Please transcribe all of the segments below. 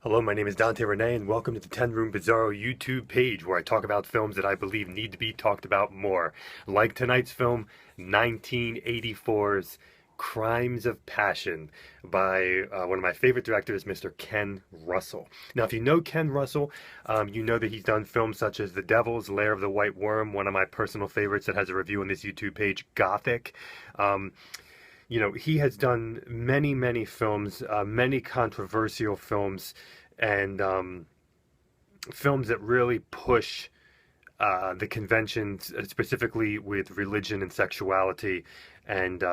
Hello, my name is Dante Renee, and welcome to the 10 Room Bizarro YouTube page where I talk about films that I believe need to be talked about more. Like tonight's film, 1984's Crimes of Passion by one of my favorite directors, Mr. Ken Russell. Now, if you know Ken Russell, you know that he's done films such as The Devil's Lair of the White Worm, one of my personal favorites that has a review on this YouTube page, Gothic. He has done many, many films, many controversial films, and films that really push the conventions, specifically with religion and sexuality and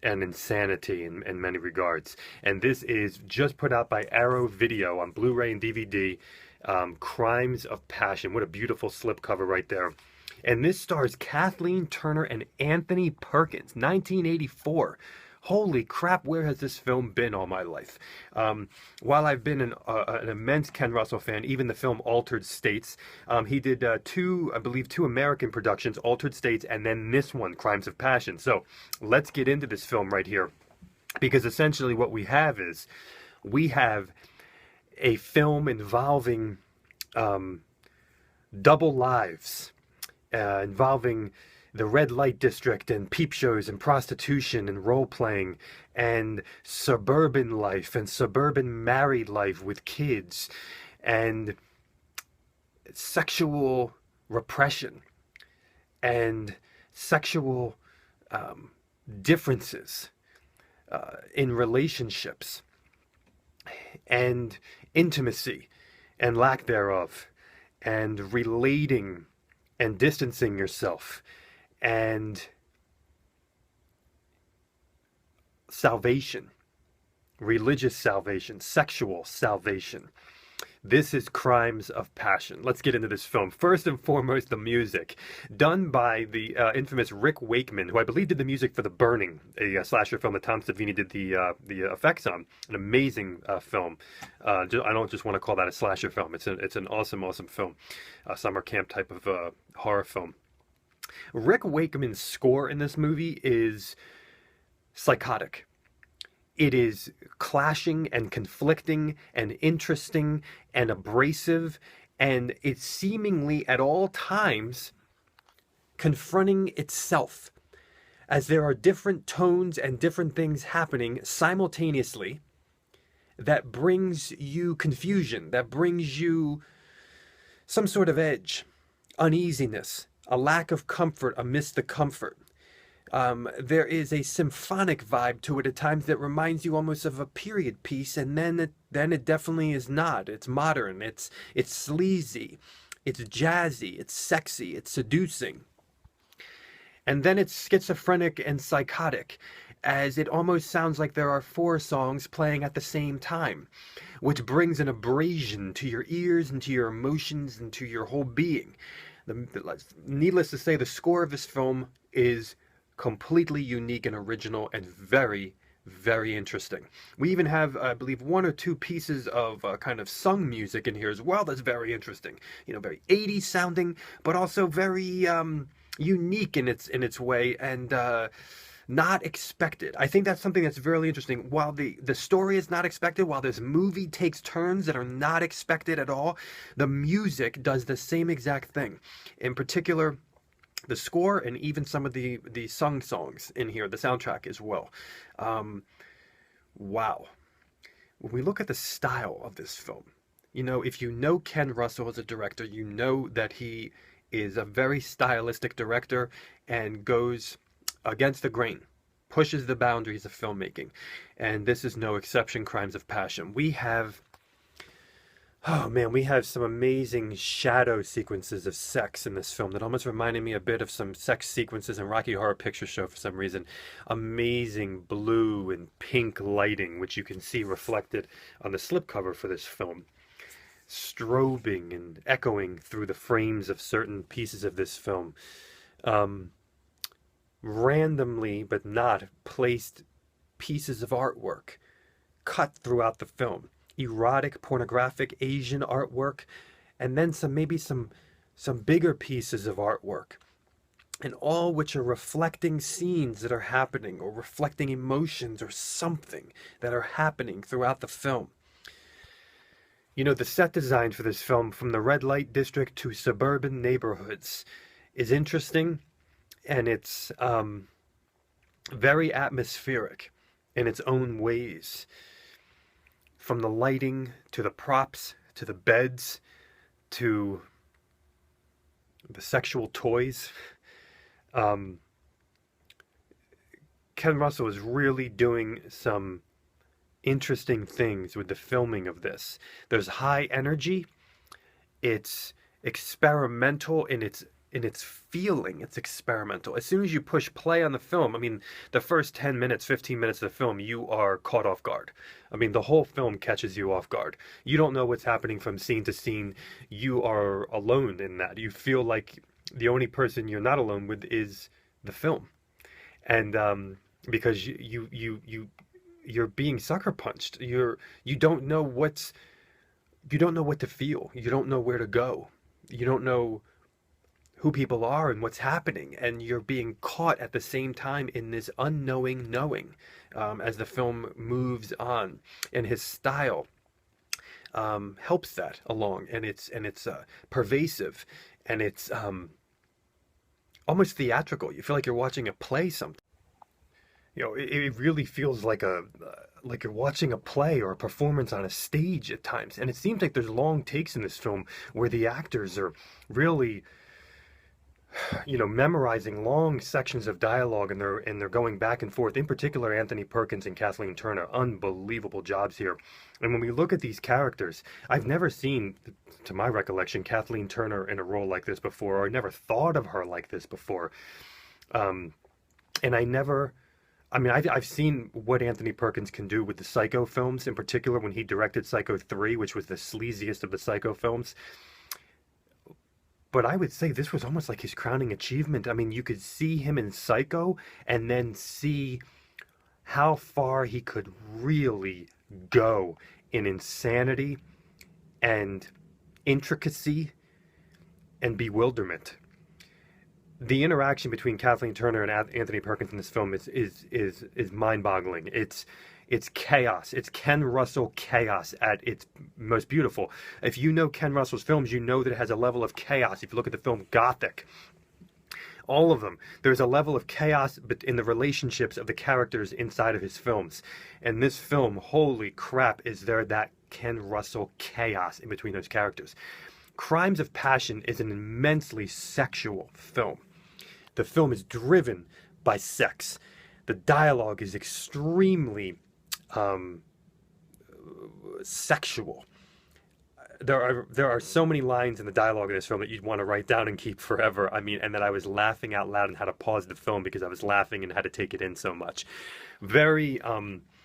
insanity in many regards. And this is just put out by Arrow Video on Blu-ray and DVD, Crimes of Passion. What a beautiful slipcover right there. And this stars Kathleen Turner and Anthony Perkins, 1984. Holy crap, where has this film been all my life? While I've been an immense Ken Russell fan, even the film Altered States, he did two American productions, Altered States, and then this one, Crimes of Passion. So let's get into this film right here, because essentially what we have is, we have a film involving double lives, involving the red light district and peep shows and prostitution and role playing and suburban life and suburban married life with kids and sexual repression and sexual differences in relationships and intimacy and lack thereof and relating and distancing yourself and salvation, religious salvation, sexual salvation. This is Crimes of Passion. Let's get into this film. First and foremost, the music, done by the infamous Rick Wakeman, who I believe did the music for The Burning, a slasher film that Tom Savini did the effects on. An amazing film. I don't just want to call that a slasher film. It's an awesome, awesome film. Summer camp type of horror film. Rick Wakeman's score in this movie is psychotic. It is clashing and conflicting and interesting and abrasive, and it's seemingly at all times confronting itself, as there are different tones and different things happening simultaneously that brings you confusion, that brings you some sort of edge, uneasiness, a lack of comfort amidst the comfort. There is a symphonic vibe to it at times that reminds you almost of a period piece, and then it definitely is not. It's modern, it's sleazy, it's jazzy, it's sexy, it's seducing. And then it's schizophrenic and psychotic, as it almost sounds like there are four songs playing at the same time, which brings an abrasion to your ears and to your emotions and to your whole being. Needless to say, the score of this film is completely unique and original and very, very interesting. We even have, I believe, one or two pieces of kind of sung music in here as well that's very interesting. Very 80s sounding, but also very unique in its way, and not expected. I think that's something that's very interesting. While the story is not expected, while this movie takes turns that are not expected at all, the music does the same exact thing. In particular, the score and even some of the sung songs in here, the soundtrack as well. Wow. When we look at the style of this film, if you know Ken Russell as a director, you know that he is a very stylistic director and goes against the grain, pushes the boundaries of filmmaking. And this is no exception, Crimes of Passion. We have some amazing shadow sequences of sex in this film that almost reminded me a bit of some sex sequences in Rocky Horror Picture Show for some reason. Amazing blue and pink lighting, which you can see reflected on the slipcover for this film. Strobing and echoing through the frames of certain pieces of this film. Randomly but not placed pieces of artwork cut throughout the film. Erotic, pornographic, Asian artwork, and then some bigger pieces of artwork, and all which are reflecting scenes that are happening or reflecting emotions or something that are happening throughout the film. You know, the set design for this film, from the red light district to suburban neighborhoods, is interesting, and it's very atmospheric in its own ways. From the lighting to the props to the beds to the sexual toys. Um, Ken Russell is really doing some interesting things with the filming of this. There's high energy. It's experimental in its feeling. It's experimental. As soon as you push play on the film, I mean, the first 10 minutes, 15 minutes of the film, you are caught off guard. I mean, the whole film catches you off guard. You don't know what's happening from scene to scene. You are alone in that. You feel like the only person you're not alone with is the film. And because you're being sucker punched. You don't know you don't know what to feel. You don't know where to go. You don't know who people are and what's happening, and you're being caught at the same time in this unknowing knowing as the film moves on. And his style helps that along, and it's pervasive, and it's almost theatrical. You feel like you're watching a play. Something. You know, it really feels like you're watching a play or a performance on a stage at times. And it seems like there's long takes in this film where the actors are really, you know, memorizing long sections of dialogue, and they're going back and forth. In particular, Anthony Perkins and Kathleen Turner, unbelievable jobs here. And when we look at these characters, I've never seen, to my recollection, Kathleen Turner in a role like this before, or I never thought of her like this before. And I've seen what Anthony Perkins can do with the Psycho films, in particular when he directed Psycho 3, which was the sleaziest of the Psycho films. But I would say this was almost like his crowning achievement. I mean, you could see him in Psycho and then see how far he could really go in insanity and intricacy and bewilderment. The interaction between Kathleen Turner and Anthony Perkins in this film is mind-boggling. It's chaos. It's Ken Russell chaos at its most beautiful. If you know Ken Russell's films, you know that it has a level of chaos. If you look at the film Gothic, all of them, there's a level of chaos in the relationships of the characters inside of his films. And this film, holy crap, is there that Ken Russell chaos in between those characters. Crimes of Passion is an immensely sexual film. The film is driven by sex. The dialogue is extremely sexual. There are so many lines in the dialogue in this film that you'd want to write down and keep forever. I mean, and that I was laughing out loud and had to pause the film because I was laughing and had to take it in so much. Very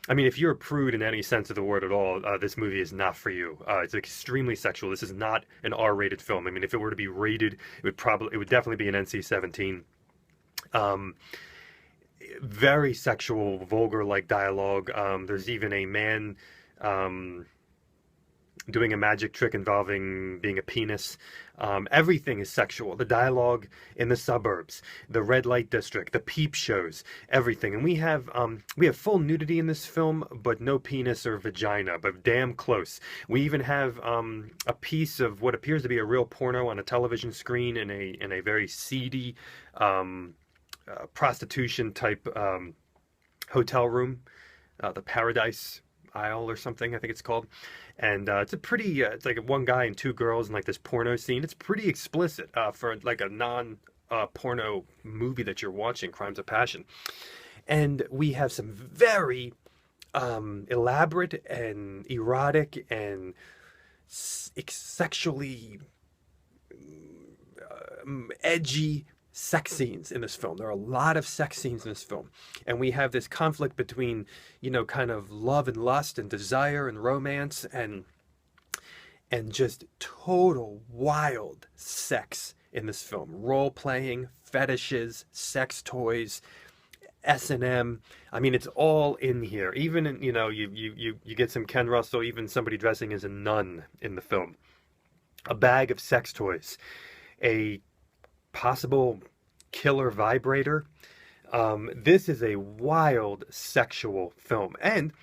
I mean, if you're a prude in any sense of the word at all, this movie is not for you. It's extremely sexual. This is not an R-rated film. I mean, if it were to be rated, it would definitely be an NC-17. Very sexual, vulgar-like dialogue. There's even a man doing a magic trick involving being a penis. Everything is sexual. The dialogue in the suburbs, the red light district, the peep shows, everything. And we have full nudity in this film, but no penis or vagina, but damn close. We even have a piece of what appears to be a real porno on a television screen in a very seedy prostitution type hotel room, the Paradise Isle or something, I think it's called. And it's a pretty, it's like one guy and two girls in like this porno scene. It's pretty explicit for like a non-porno movie that you're watching, Crimes of Passion. And we have some very elaborate and erotic and sexually edgy sex scenes in this film. There are a lot of sex scenes in this film. And we have this conflict between, you know, kind of love and lust and desire and romance and just total wild sex in this film. Role-playing, fetishes, sex toys, S&M. I mean, it's all in here. Even, you know, you get some Ken Russell, even somebody dressing as a nun in the film. A bag of sex toys. A possible killer vibrator. This is a wild sexual film. And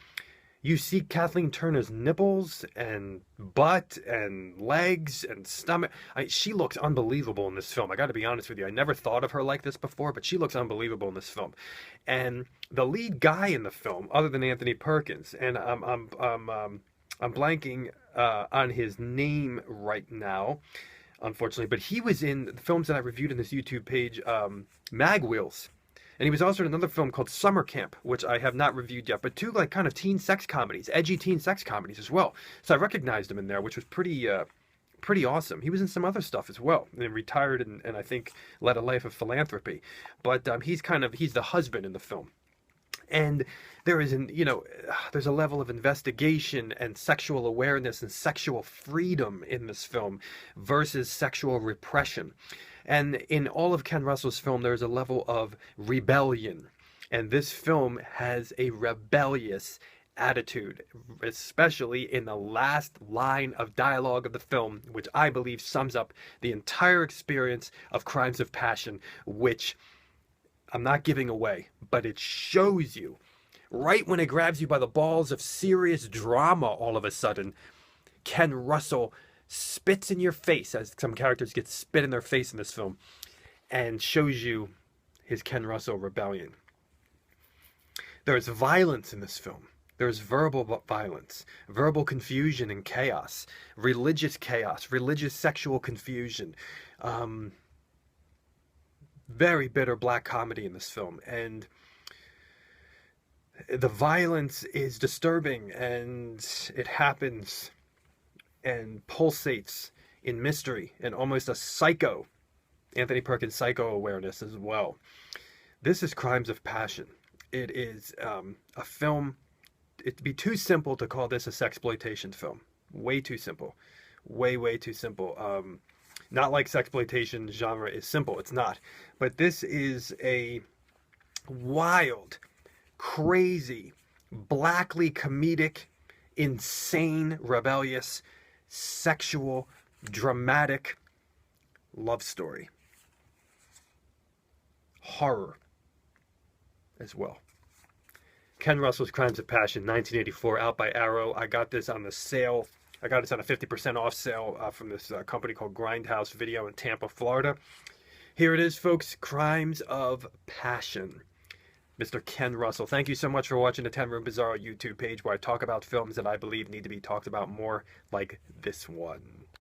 You see Kathleen Turner's nipples and butt and legs and stomach. She looks unbelievable in this film. I got to be honest with you. I never thought of her like this before, but she looks unbelievable in this film. And the lead guy in the film, other than Anthony Perkins, and I'm blanking on his name right now, unfortunately, but he was in the films that I reviewed in this YouTube page, Mag Wheels. And he was also in another film called Summer Camp, which I have not reviewed yet, but two like kind of teen sex comedies, edgy teen sex comedies as well. So I recognized him in there, which was pretty awesome. He was in some other stuff as well, and retired and I think led a life of philanthropy. But he's the husband in the film. And there is there's a level of investigation and sexual awareness and sexual freedom in this film versus sexual repression. And in all of Ken Russell's film, there's a level of rebellion. And this film has a rebellious attitude, especially in the last line of dialogue of the film, which I believe sums up the entire experience of Crimes of Passion, which I'm not giving away, but it shows you, right when it grabs you by the balls of serious drama all of a sudden, Ken Russell spits in your face, as some characters get spit in their face in this film, and shows you his Ken Russell rebellion. There's violence in this film. There's verbal violence, verbal confusion and chaos, religious sexual confusion. Very bitter black comedy in this film. And the violence is disturbing, and it happens and pulsates in mystery and almost a Anthony Perkins psycho awareness as well. This is Crimes of Passion. It is a film. It'd be too simple to call this a sexploitation film. Way too simple. Way too simple. Not like sexploitation genre is simple. It's not. But this is a wild, crazy, blackly comedic, insane, rebellious, sexual, dramatic love story. Horror as well. Ken Russell's Crimes of Passion, 1984, out by Arrow. I got this on the sale. I got this on a 50% off sale from this company called Grindhouse Video in Tampa, Florida. Here it is, folks. Crimes of Passion. Mr. Ken Russell. Thank you so much for watching the 10 Room Bizarro YouTube page, where I talk about films that I believe need to be talked about more, like this one.